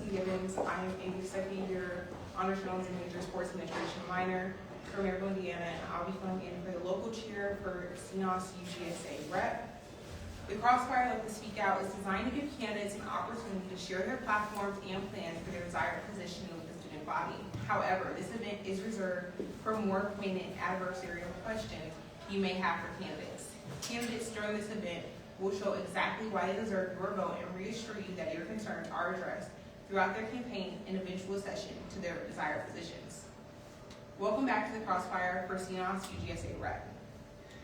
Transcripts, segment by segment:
Gibbons. I am a second year honors journalism major, sports administration minor from Maryville, Indiana, and I'll be filling in for the local chair for CNAHS UGSA rep. The Crossfire Let the Speak Out is designed to give candidates an opportunity to share their platforms and plans for their desired position with the student body. However, this event is reserved for more poignant adversarial questions you may have for candidates. Candidates during this event will show exactly why they deserve your vote and reassure you that your concerns are addressed throughout their campaign and eventual accession to their desired positions. Welcome back to the Crossfire for CNAHS UGSA rep.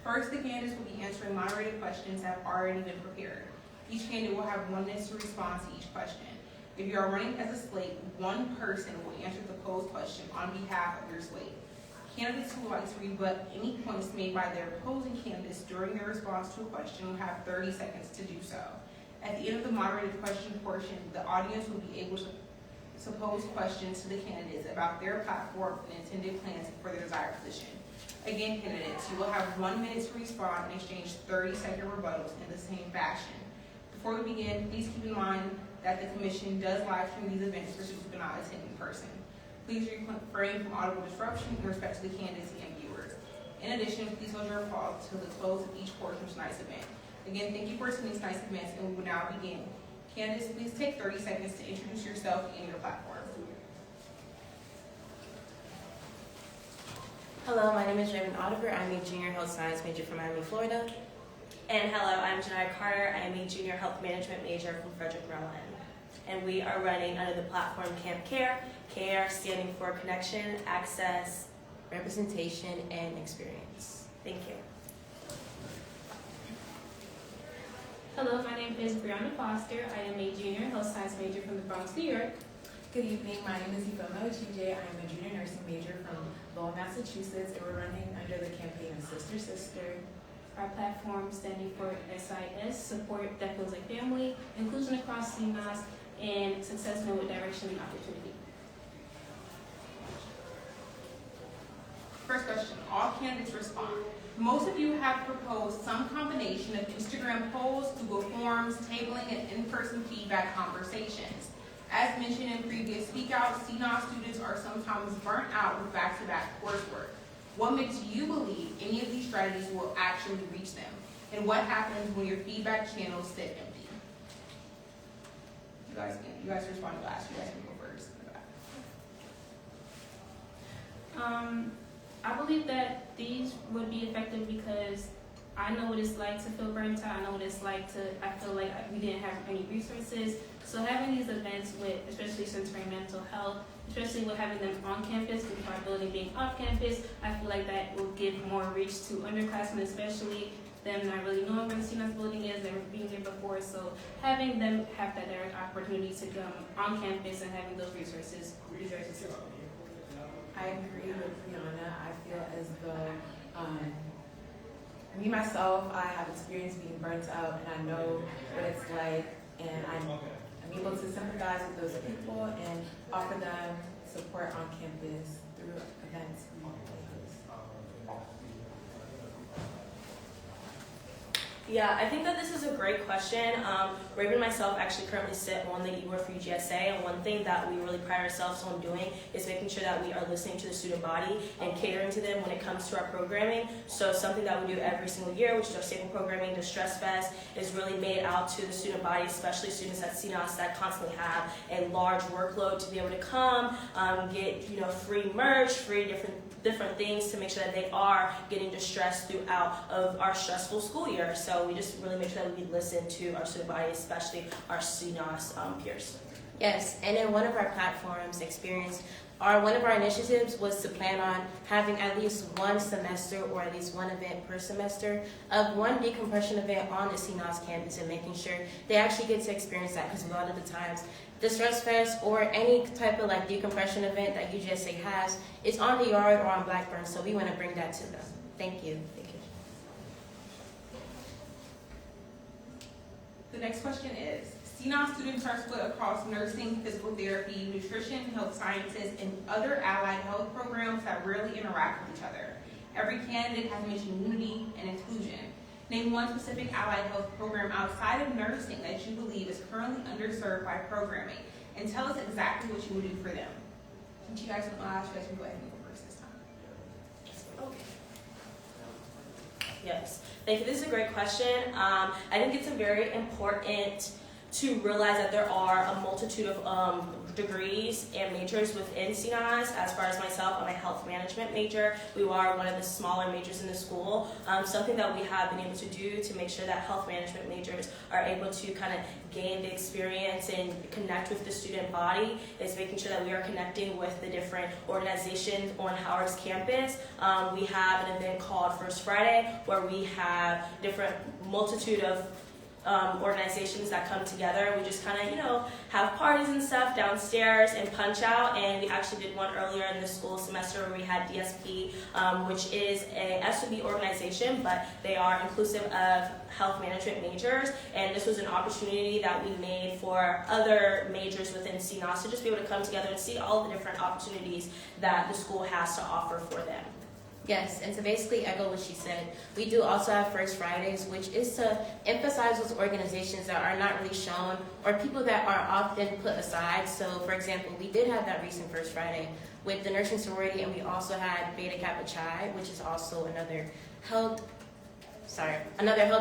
First, the candidates will be answering moderated questions that have already been prepared. Each candidate will have 1 minute to respond to each question. If you are running as a slate, one person will answer the posed question on behalf of your slate. Candidates who would like to rebut any points made by their opposing candidates during their response to a question will have 30 seconds to do so. At the end of the moderated question portion, the audience will be able to pose questions to the candidates about their platform and intended plans for their desired position. Again, candidates, you will have 1 minute to respond and exchange 30-second rebuttals in the same fashion. Before we begin, please keep in mind that the Commission does live stream these events for students who cannot attend in person. Please refrain from audible disruption in respect to the candidates and viewers. In addition, please hold your applause till the close of each portion of tonight's event. Again, thank you for attending tonight's events, and we will now begin. Candidates, please take 30 seconds to introduce yourself and your platform. Hello, my name is Raven Oliver. I'm a junior health science major from Miami, Florida. And hello, I'm Janaya Carter. I'm a junior health management major from Frederick, Maryland. And we are running under the platform Camp CARE, CARE standing for Connection, Access, Representation, and Experience. Thank you. Hello, my name is Brianna Foster. I am a junior health science major from the Bronx, New York. Good evening, my name is Ifeoma Ojije. I am a junior nursing major from Lowell, Massachusetts, and we're running under the campaign of Sister Sister. Our platform standing for SIS, Support That Feels Like Family, Inclusion Across CNAHS, and Success Met with Direction and Opportunity. First question, all candidates respond. Most of you have proposed some combination of Instagram polls, Google Forms, tabling, and in-person feedback conversations. As mentioned in previous speak-outs, CNAHS students are sometimes burnt out with back-to-back coursework. What makes you believe any of these strategies will actually reach them? And what happens when your feedback channels sit empty? You guys respond last. You guys can go first. I believe that these would be effective because I know what it's like to feel burnt out. I know what it's like I feel like we didn't have any resources. So having these events with, especially centering mental health, especially with having them on campus before our building being off campus, I feel like that will give more reach to underclassmen, especially them not really knowing where the CNAHS building is, never being there before. So having them have that direct opportunity to come on campus and having those resources. I agree with Brianna. I feel as though me myself, I have experience being burnt out, and I know what it's like, and I'm able to sympathize with those people and offer them support on campus through events. Yeah, I think that this is a great question. Raven and myself actually currently sit on the e-board for UGSA, and one thing that we really pride ourselves on doing is making sure that we are listening to the student body and catering to them when it comes to our programming. So something that we do every single year, which is our staple programming, the Stress Fest, is really made out to the student body, especially students at CNAHS that constantly have a large workload, to be able to come, get free merch, free different things to make sure that they are getting distressed throughout of our stressful school year. So we just really make sure that we listen to our student body, especially our CNAHS peers. Yes, and in one of our platforms, Experience, one of our initiatives was to plan on having at least one semester or at least one event per semester of one decompression event on the CNAHS campus, and making sure they actually get to experience that, because a lot of the times the Stress Fest or any type of decompression event that UGSA has is on the yard or on Blackburn, so we want to bring that to them. Thank you. Thank you. The next question is, CNAHS students are split across nursing, physical therapy, nutrition, health sciences, and other allied health programs that rarely interact with each other. Every candidate has mentioned unity and inclusion. Name one specific allied health program outside of nursing that you believe is currently underserved by programming, and tell us exactly what you will do for them. Since you guys went last, you guys can go ahead and go first this time. Yes, thank you. This is a great question. I think it's very important to realize that there are a multitude of degrees and majors within CNAHS. As far as myself, I'm a health management major. We are one of the smaller majors in the school. Something that we have been able to do to make sure that health management majors are able to kind of gain the experience and connect with the student body is making sure that we are connecting with the different organizations on Howard's campus. We have an event called First Friday where we have different multitude of organizations that come together. We just kind of, have parties and stuff downstairs and punch out. And we actually did one earlier in the school semester where we had DSP, which is a SOB organization, but they are inclusive of health management majors. And this was an opportunity that we made for other majors within CNAHS to just be able to come together and see all the different opportunities that the school has to offer for them. Yes, and to basically echo what she said, we do also have First Fridays, which is to emphasize those organizations that are not really shown or people that are often put aside. So, for example, we did have that recent First Friday with the nursing sorority, and we also had Beta Kappa Chi, which is also another health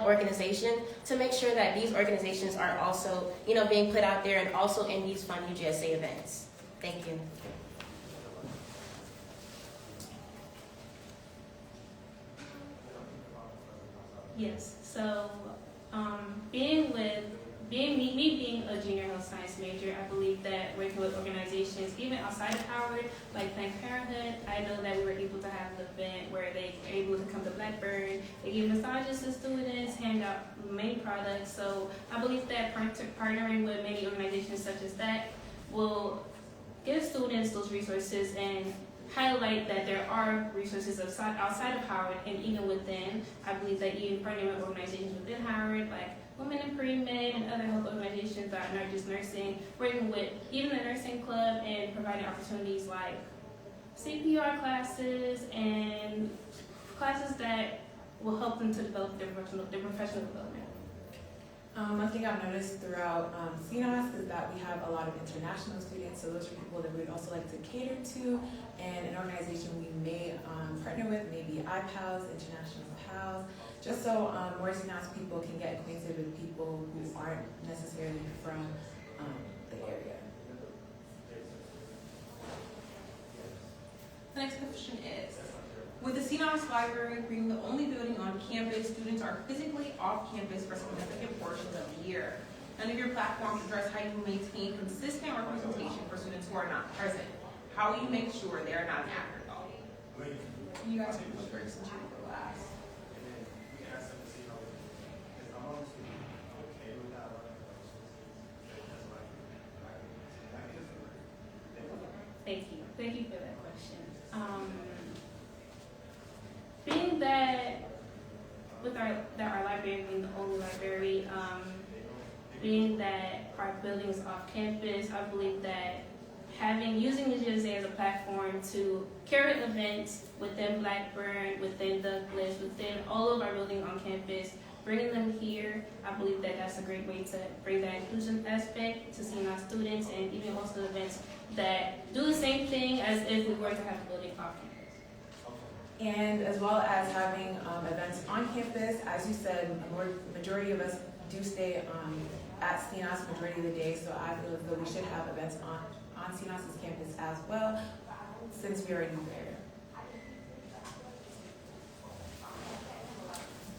organization, to make sure that these organizations are also, being put out there and also in these fun UGSA events. Thank you. Yes. So, being a junior health science major, I believe that working with organizations, even outside of Howard, like Planned Parenthood, I know that we were able to have an event where they were able to come to Blackburn, they give massages to students, hand out many products. So I believe that partnering with many organizations such as that will give students those resources and highlight that there are resources outside of Howard and even within. I believe that even partnering with organizations within Howard, like Women in Pre-Med and other health organizations that are not just nursing, working with even the nursing club and providing opportunities like CPR classes and classes that will help them to develop their professional development. One thing I've noticed throughout CNAHS is that we have a lot of international students, so those are people that we would also like to cater to, and an organization we may partner with, maybe IPALS, International PALS, just so more CNAHS people can get acquainted with people who aren't necessarily from the area. The next question is, with the CNAHS library being the only building on campus, students are physically off campus for significant portions of the year. None of your platforms address how you maintain consistent representation for students who are not present. How will you make sure they are not an afterthought? You guys can go first since you were last. Thank you for that question. Being that with our library being the only library, being that our building is off campus, I believe that using the UGSA as a platform to carry events within Blackburn, within Douglas, within all of our buildings on campus, bringing them here, I believe that that's a great way to bring that inclusion aspect to seeing our students and even host events that do the same thing as if we were to have a building off campus. And as well as having events on campus, as you said, majority of us do stay at CNAHS majority of the day, so I feel as though we should have events on CNAHS's campus as well, since we already there.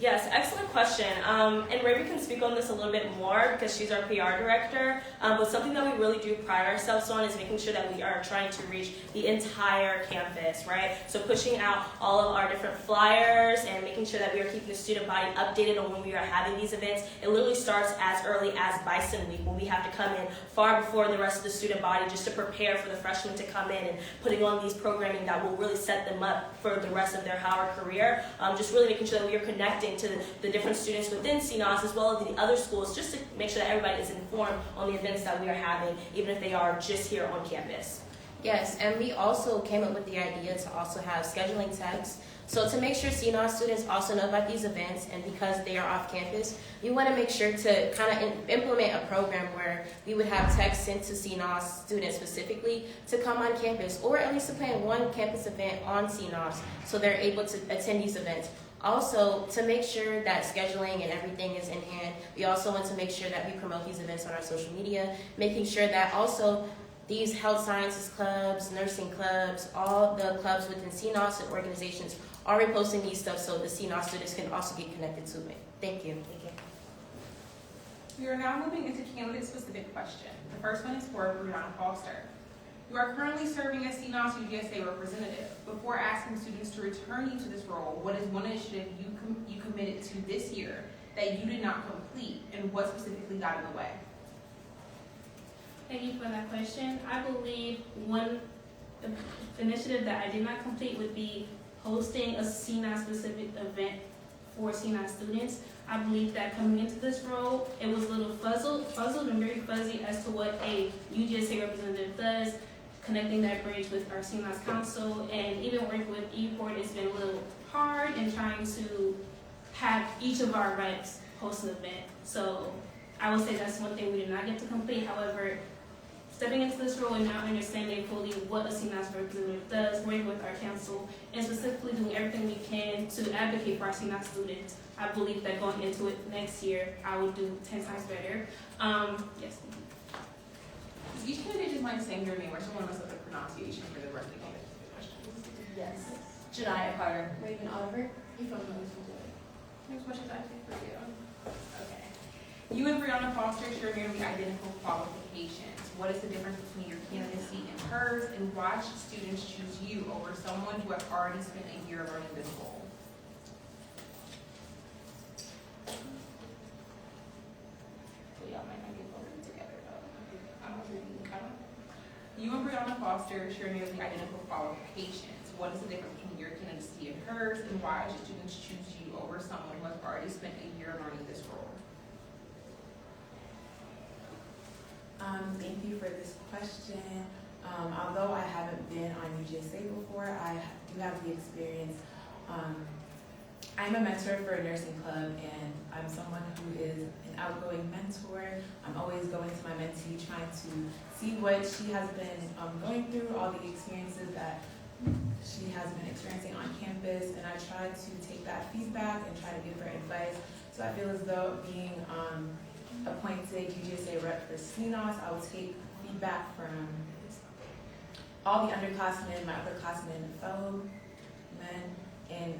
Yes, excellent question. And Raven can speak on this a little bit more because she's our PR director. But something that we really do pride ourselves on is making sure that we are trying to reach the entire campus, right? So pushing out all of our different flyers and making sure that we are keeping the student body updated on when we are having these events. It literally starts as early as Bison Week, when we have to come in far before the rest of the student body just to prepare for the freshmen to come in and putting on these programming that will really set them up for the rest of their Howard career. Just really making sure that we are connecting to the different students within CNAHS as well as the other schools, just to make sure that everybody is informed on the events that we are having, even if they are just here on campus. Yes, and we also came up with the idea to also have scheduling texts So to make sure CNAHS students also know about these events, and because they are off campus, we want to make sure to kind of implement a program where we would have texts sent to CNAHS students specifically to come on campus, or at least to plan one campus event on CNAHS so they're able to attend these events. Also, to make sure that scheduling and everything is in hand, we also want to make sure that we promote these events on our social media, making sure that also these health sciences clubs, nursing clubs, all the clubs within CNAHS and organizations are reposting these stuff so the CNAHS students can also get connected to it. Thank you. We are now moving into candidate-specific questions. The first one is for Brianna Foster. You are currently serving as CNAHS UGSA representative. Before asking students to return you to this role, what is one initiative you committed to this year that you did not complete, and what specifically got in the way? Thank you for that question. I believe one initiative that I did not complete would be hosting a CNAHS specific event for CNAHS students. I believe that coming into this role, it was a little fuzzled and very fuzzy as to what a UGSA representative does, connecting that bridge with our CNAHS council, and even working with ePort, it's been a little hard in trying to have each of our reps host an event. So I would say that's one thing we did not get to complete. However, stepping into this role and now understanding fully what a CNAHS representative does, working with our council, and specifically doing everything we can to advocate for our CNAHS students, I believe that going into it next year, I will do 10 times better. Yes. Each candidate just mind saying their name, or someone mess up the pronunciation for the rest of the candidate. Yes. Janiyah Carter. Raven Oliver. Here's questions I think for you. Okay. You and Brianna Foster share nearly identical qualifications. What is the difference between your candidacy and hers, and why should students choose you over someone who has already spent a year learning this role? So y'all might not get voted together though. You and Brianna Foster share nearly identical qualifications. What is the difference between your candidacy and hers, and why should students choose you over someone who has already spent a year learning this role? Thank you for this question. Although I haven't been on UGSA before, I do have the experience. I'm a mentor for a nursing club, and I'm someone who is an outgoing mentor. I'm always going to my mentee, trying to see what she has been going through, all the experiences that she has been experiencing on campus, and I try to take that feedback and try to give her advice. So I feel as though being appointed UGSA rep for CNAHS, I will take feedback from all the underclassmen, my upperclassmen, and fellow men, and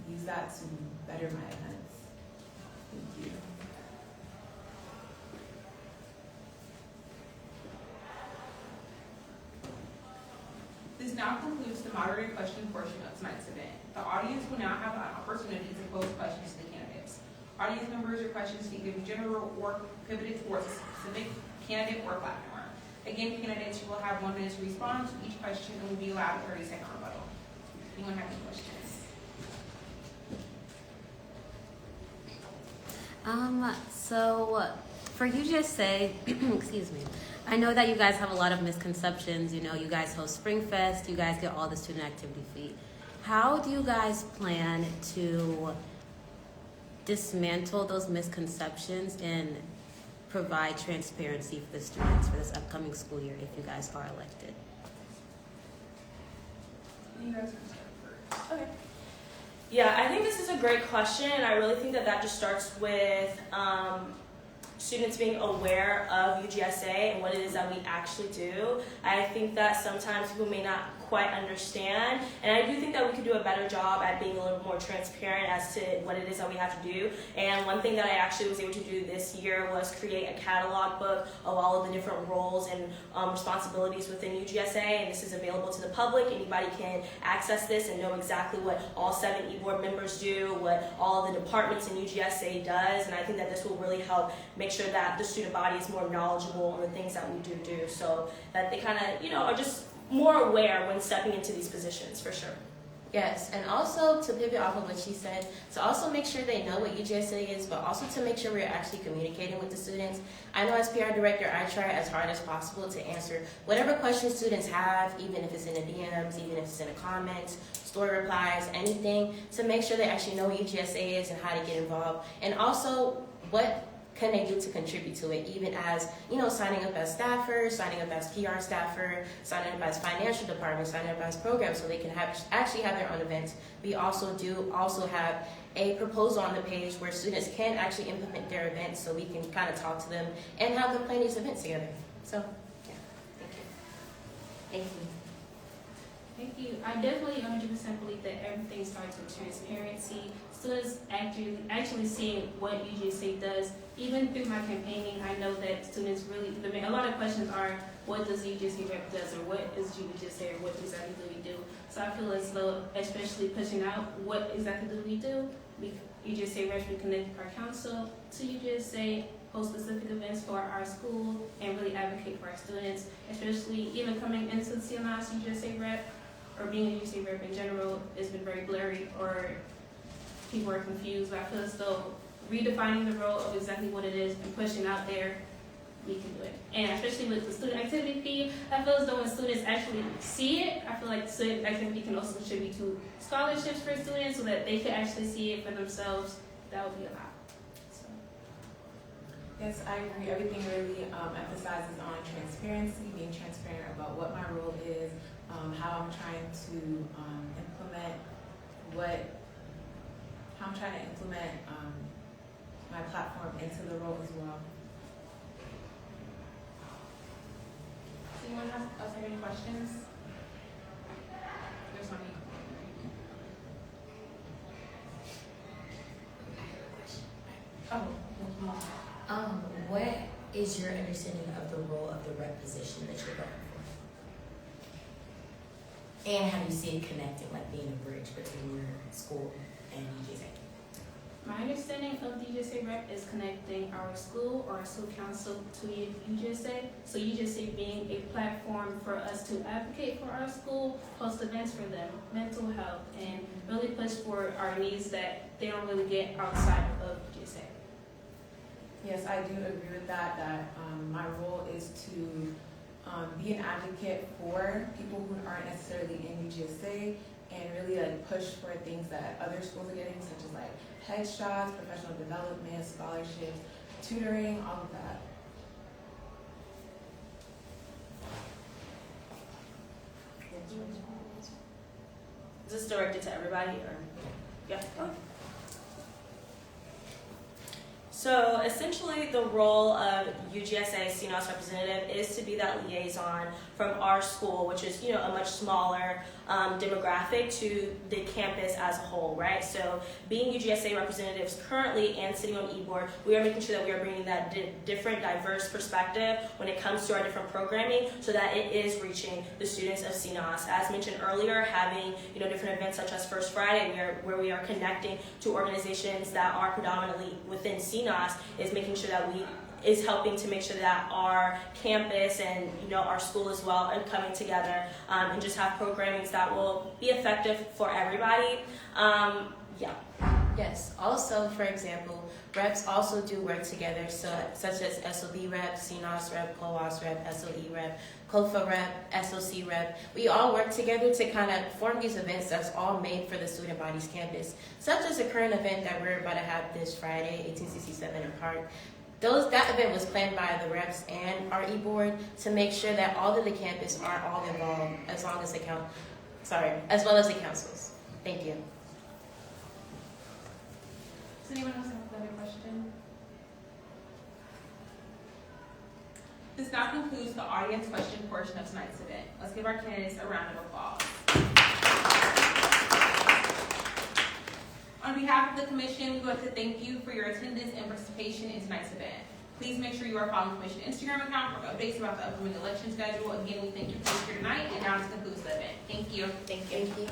use that to better my events. Thank you. This now concludes the moderated question portion of tonight's event. The audience will now have an opportunity to pose questions to the candidates. Audience members, your questions can either be general or pivoted towards a specific candidate or platform. Again, candidates, you will have 1 minute to respond to each question and will be allowed a 30-second rebuttal. Anyone have any questions? So for UGSA, excuse me, I know that you guys have a lot of misconceptions. You know, you guys host Spring Fest, you guys get all the student activity fee. How do you guys plan to dismantle those misconceptions and provide transparency for the students for this upcoming school year if you guys are elected? You guys can start first. Okay. Yeah, I think this is a great question, and I really think that that just starts with students being aware of UGSA and what it is that we actually do. I think that sometimes people may not quite understand, and I do think that we could do a better job at being a little more transparent as to what it is that we have to do. And one thing that I actually was able to do this year was create a catalog book of all of the different roles and responsibilities within UGSA, and this is available to the public. Anybody can access this and know exactly what all 7 e-board members do, what all of the departments in UGSA does, and I think that this will really help make sure that the student body is more knowledgeable on the things that we do, so that they kind of, are just more aware when stepping into these positions, for sure. Yes, and also to pivot off of what she said, to also make sure they know what UGSA is, but also to make sure we're actually communicating with the students. I know as PR director, I try as hard as possible to answer whatever questions students have, even if it's in the DMs, even if it's in the comments, story replies, anything, to make sure they actually know what UGSA is and how to get involved. And also, what can they do to contribute to it, even as, signing up as staffers, signing up as PR staffer, signing up as financial department, signing up as programs so they can actually have their own events. We also have a proposal on the page where students can actually implement their events so we can kind of talk to them and have them plan these events together. So, yeah, thank you. Thank you. I definitely 100% believe that everything starts with transparency. Students actually seeing what UGSA does. Even through my campaigning, I know that students really, a lot of questions are, what does UGSA rep does, or what is UGSA, or what exactly do we do? So I feel as though, especially pushing out what exactly do we do, UGSA reps, we connect our council to UGSA, host specific events for our school, and really advocate for our students, especially even coming into the CNAHS UGSA rep, or being a UGSA rep in general, has been very blurry, or people are confused. But I feel as though redefining the role of exactly what it is and pushing out there, we can do it. And especially with the student activity fee, I feel as though when students actually see it, I feel like student activity can also contribute to scholarships for students so that they can actually see it for themselves. That would be a lot. So. Yes, I agree. Everything really emphasizes on transparency, being transparent about what my role is, how I'm trying to implement my platform into the role as well. Does anyone else have any questions? There's one. What is your understanding of the role of the rep position that you're going for? And how do you see it connecting, like being a bridge between your school and UGSA? My understanding of the UGSA rep is connecting our school or our school council to UGSA. So UGSA being a platform for us to advocate for our school, host events for them, mental health, and really push for our needs that they don't really get outside of UGSA. Yes, I do agree with that, my role is to be an advocate for people who aren't necessarily in UGSA and really push for things that other schools are getting, such as headshots, professional development, scholarships, tutoring, all of that. Is this directed to everybody, or? Yeah. So essentially the role of UGSA CNAHS representative is to be that liaison from our school, which is, a much smaller demographic, to the campus as a whole, right? So being UGSA representatives currently and sitting on e-board, we are making sure that we are bringing that different, diverse perspective when it comes to our different programming so that it is reaching the students of CNAHS. As mentioned earlier, having, different events such as First Friday where we are connecting to organizations that are predominantly within CNAHS is making sure that is helping to make sure that our campus and our school as well are coming together and just have programmings that will be effective for everybody. Yes. Also, for example, reps also do work together, such as SOB rep, CNAHS rep, COAS rep, SOE rep, COFA rep, SOC rep. We all work together to kind of form these events that's all made for the student body's campus, such as the current event that we're about to have this Friday, 1867 in Park. That event was planned by the reps and our e-board to make sure that all of the campus are all involved, as well as the councils. Thank you. Does anyone else have another question? This now concludes the audience question portion of tonight's event. Let's give our candidates a round of applause. On behalf of the commission, we would like to thank you for your attendance and participation in tonight's event. Please make sure you are following the commission Instagram account for updates about the upcoming election schedule. Again, we thank you for being here tonight, and now this concludes the event. Thank you. Thank you.